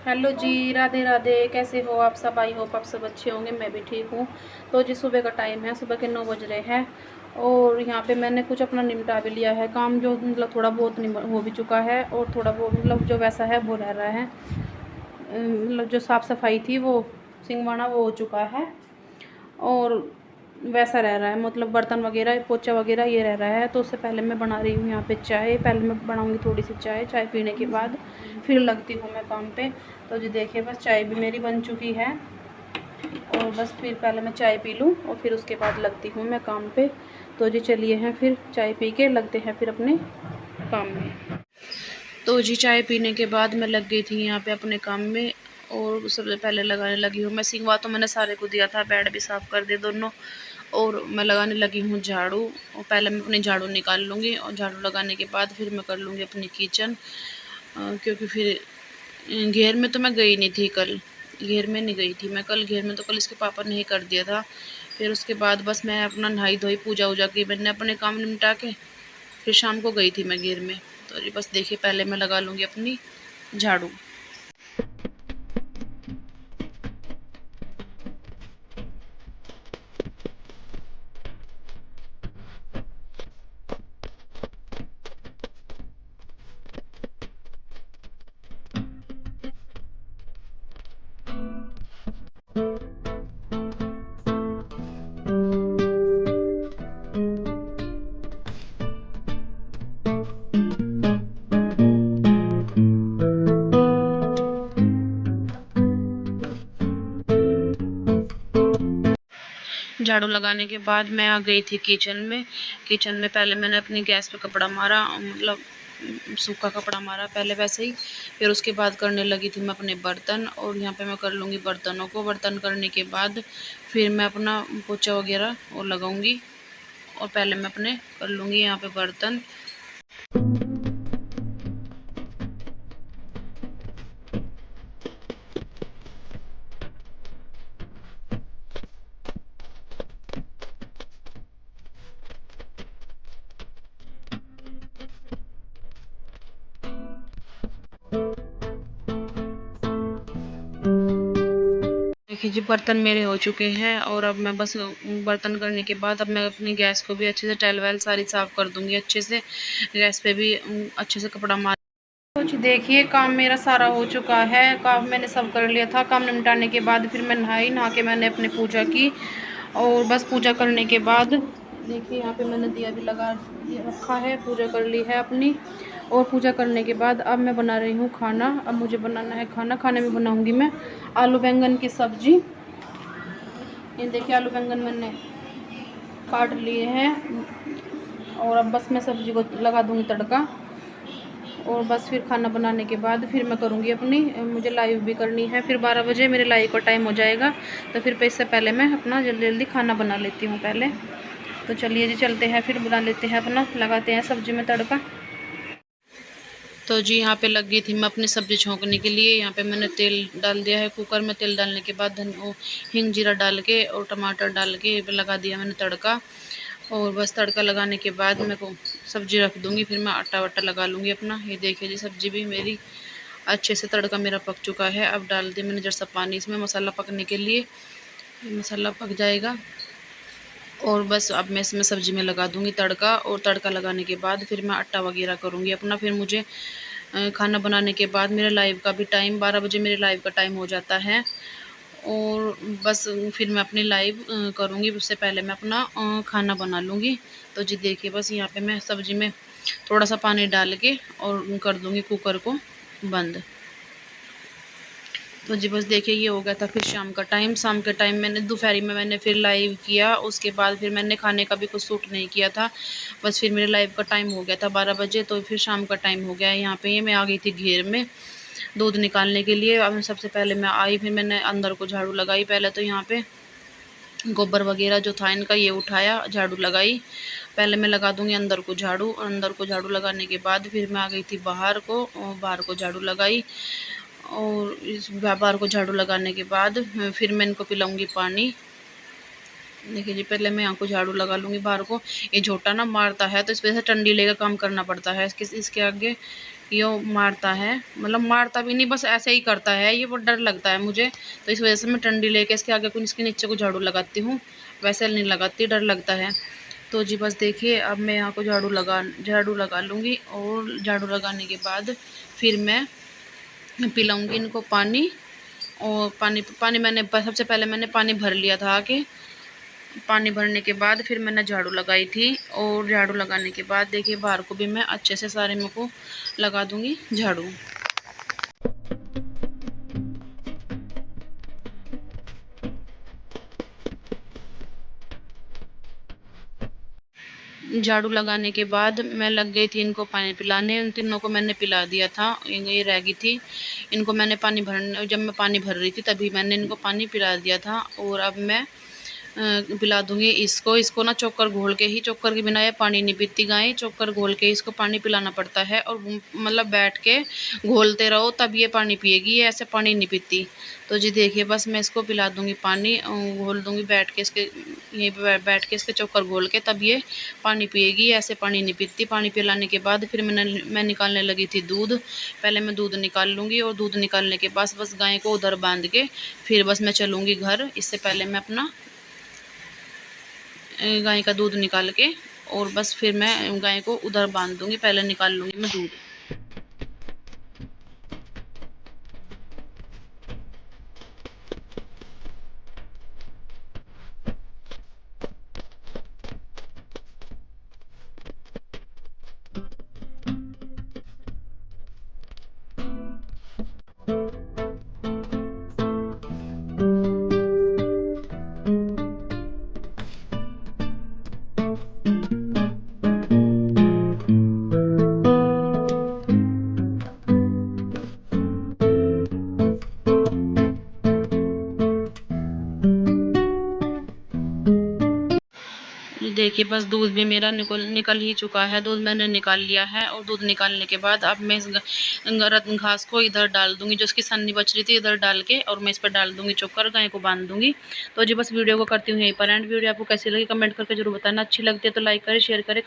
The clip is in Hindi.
हेलो जी, राधे राधे। कैसे हो आप सब? आई होप आप सब अच्छे होंगे। मैं भी ठीक हूँ। तो जी सुबह का टाइम है, सुबह के 9 बज रहे हैं और यहाँ पे मैंने कुछ अपना निपटा भी लिया है काम, जो मतलब थोड़ा बहुत हो भी चुका है और थोड़ा बहुत मतलब जो वैसा है वो रह रहा है। मतलब जो साफ़ सफाई थी वो सिंगवाना वो हो चुका है और वैसा रह रहा है, मतलब बर्तन वगैरह पोछा वगैरह ये रह रहा है। तो उससे पहले मैं बना रही हूँ यहाँ पे चाय। पहले मैं बनाऊँगी थोड़ी सी चाय, चाय पीने के बाद फिर लगती हूँ मैं काम पे। तो जी देखिए बस चाय भी मेरी बन चुकी है और बस फिर पहले मैं चाय पी लूँ और फिर उसके बाद लगती हूँ मैं काम पे। तो जी चलिए हैं फिर चाय पी के लगते हैं फिर अपने काम में। तो जी चाय पीने के बाद मैं लग गई थी यहाँ पे अपने काम में और सबसे पहले लगाने लगी हूँ मैं सिंगवा। तो मैंने सारे को दिया था, बेड भी साफ़ कर दिए दोनों। और मैं लगाने लगी हूँ झाड़ू। और पहले मैं अपनी झाड़ू निकाल लूँगी और झाड़ू लगाने के बाद फिर मैं कर लूँगी अपनी किचन, क्योंकि फिर घेर में तो मैं गई नहीं थी कल। घेर में नहीं गई थी मैं कल, घेर में तो कल इसके पापा ने ही कर दिया था। फिर उसके बाद बस मैं अपना नहाई धोई पूजा वूजा की मैंने अपने काम निपटा के फिर शाम को गई थी मैं घेर में। तो ये बस देखिए पहले मैं लगा लूँगी अपनी झाड़ू। झाड़ू लगाने के बाद मैं आ गई थी किचन में। किचन में पहले मैंने अपनी गैस पे कपड़ा मारा, मतलब सूखा कपड़ा मारा पहले वैसे ही। फिर उसके बाद करने लगी थी मैं अपने बर्तन और यहाँ पे मैं कर लूँगी बर्तनों को। बर्तन करने के बाद फिर मैं अपना पोछा वगैरह वो लगाऊंगी और पहले मैं अपने कर लूँगी यहाँ पे बर्तन। देखिए जी बर्तन मेरे हो चुके हैं और अब मैं बस बर्तन करने के बाद अब मैं अपनी गैस को भी अच्छे से टाइल वाइल सारी साफ़ कर दूंगी अच्छे से। गैस पे भी अच्छे से कपड़ा मार। तो जी देखिए काम मेरा सारा हो चुका है, काम मैंने सब कर लिया था। काम निपटाने के बाद फिर मैं नहाई, नहा के मैंने अपनी पूजा की और बस पूजा करने के बाद देखिए यहाँ पे मैंने दिया भी लगा रखा है, पूजा कर ली है अपनी। और पूजा करने के बाद अब मैं बना रही हूँ खाना। अब मुझे बनाना है खाना। खाने में बनाऊँगी मैं आलू बैंगन की सब्जी। ये देखिए आलू बैंगन मैंने काट लिए हैं और अब बस मैं सब्जी को लगा दूँगी तड़का। और बस फिर खाना बनाने के बाद फिर मैं करूँगी अपनी, मुझे लाइव भी करनी है। फिर 12 बजे मेरे लाइव का टाइम हो जाएगा। तो फिर इससे पहले मैं अपना जल्दी जल्दी खाना बना लेती हूँ पहले। तो चलिए जी चलते हैं फिर बना लेते हैं अपना, लगाते हैं सब्जी में तड़का। तो जी यहाँ पे लग गई थी मैं अपनी सब्ज़ी छौंकने के लिए। यहाँ पे मैंने तेल डाल दिया है कुकर में। तेल डालने के बाद हिंग जीरा डाल के और टमाटर डाल के लगा दिया मैंने तड़का। और बस तड़का लगाने के बाद मैं को सब्ज़ी रख दूँगी, फिर मैं आटा वाटा लगा लूँगी अपना। ये देखिए जी सब्ज़ी भी मेरी अच्छे से तड़का मेरा पक चुका है। अब डाल दी मैंने जरा सा पानी इसमें मसाला पकने के लिए, मसाला पक जाएगा। और बस अब मैं इसमें सब्ज़ी में लगा दूँगी तड़का। और तड़का लगाने के बाद फिर मैं आटा वगैरह करूँगी अपना। फिर मुझे खाना बनाने के बाद मेरे लाइव का भी टाइम 12 बजे मेरे लाइव का टाइम हो जाता है। और बस फिर मैं अपनी लाइव करूँगी, उससे पहले मैं अपना खाना बना लूँगी। तो जी देखिए बस यहाँ पे मैं सब्ज़ी में थोड़ा सा पानी डाल के और कर दूँगी कुकर को बंद। तो जी बस देखिए ये हो गया था फिर शाम का टाइम। शाम के टाइम मैंने दोपहरी में मैंने फिर लाइव किया, उसके बाद फिर मैंने खाने का भी कुछ शूट नहीं किया था। बस फिर मेरे लाइव का टाइम हो गया था 12 बजे। तो फिर शाम का टाइम हो गया है। यहाँ पे ये मैं आ गई थी घेर में दूध निकालने के लिए। अब सबसे पहले मैं आई, फिर मैंने अंदर को झाड़ू लगाई। पहले तो यहाँ पे गोबर वगैरह जो था इनका ये उठाया, झाड़ू लगाई। पहले मैं लगा दूंगी अंदर को झाड़ू। और अंदर को झाड़ू लगाने के बाद फिर मैं आ गई थी बाहर को, और बाहर को झाड़ू लगाई। और इस बाहर को झाड़ू लगाने के बाद फिर मैं इनको पिलाऊंगी पानी। देखिए जी पहले मैं यहाँ को झाड़ू लगा लूँगी बाहर को। ये झोटा ना मारता है तो इस वजह से टंडी लेकर काम करना पड़ता है इसके आगे। ये मारता है, मतलब मारता भी नहीं, बस ऐसे ही करता है ये, वो डर लगता है मुझे। तो इस वजह से मैं डंडी लेके इसके आगे कुछ इसके नीचे को झाड़ू लगाती हूँ, वैसे नहीं लगाती, डर लगता है। तो जी बस देखिए अब मैं यहाँ को झाड़ू लगा लूँगी, और झाड़ू लगाने के बाद फिर मैं पिलाऊँगी इनको पानी। और पानी मैंने सबसे पहले मैंने पानी भर लिया था आके। पानी भरने के बाद फिर मैंने झाड़ू लगाई थी, और झाड़ू लगाने के बाद देखिए बाहर को भी मैं अच्छे से सारे में को लगा दूँगी झाड़ू। झाड़ू लगाने के बाद मैं लग गई थी इनको पानी पिलाने, उन तीनों को मैंने पिला दिया था, ये रह गई थी। इनको मैंने पानी भरने, जब मैं पानी भर रही थी तभी मैंने इनको पानी पिला दिया था। और अब मैं पिला दूंगी इसको ना चोकर घोल के ही, चोकर के बिना ये पानी नहीं पीती गाय, चोकर घोल के इसको पानी पिलाना पड़ता है। और मतलब बैठ के घोलते रहो तब ये पानी पिएगी, ये ऐसे पानी नहीं पीती। तो जी देखिए बस मैं इसको पिला दूंगी पानी, घोल दूंगी बैठ के इसके, यहीं पे बैठ के इसके चोकर घोल के, तब ये पानी पिएगी, ऐसे पानी नहीं पीती। पानी पिलाने के बाद फिर मैं निकालने लगी थी दूध। पहले मैं दूध निकाल लूँगी, और दूध निकालने के बाद बस गाय को उधर बांध के फिर बस मैं चलूँगी घर। इससे पहले मैं अपना गाय का दूध निकाल के, और बस फिर मैं गाय को उधर बांध दूंगी, पहले निकाल लूँगी मैं दूध। देखिए बस दूध भी मेरा निकल ही चुका है, दूध मैंने निकाल लिया है। और दूध निकालने के बाद अब मैं इस घास को इधर डाल दूंगी, जो इसकी सन्नी बच रही थी इधर डाल के, और मैं इस पर डाल दूंगी चोकर, गाय को बांध दूंगी। तो जी बस वीडियो को करती हूँ यहीं पर एंड। वीडियो आपको कैसी लगी कमेंट करके जरूर बताना, अच्छी लगती है तो लाइक करें, शेयर करें।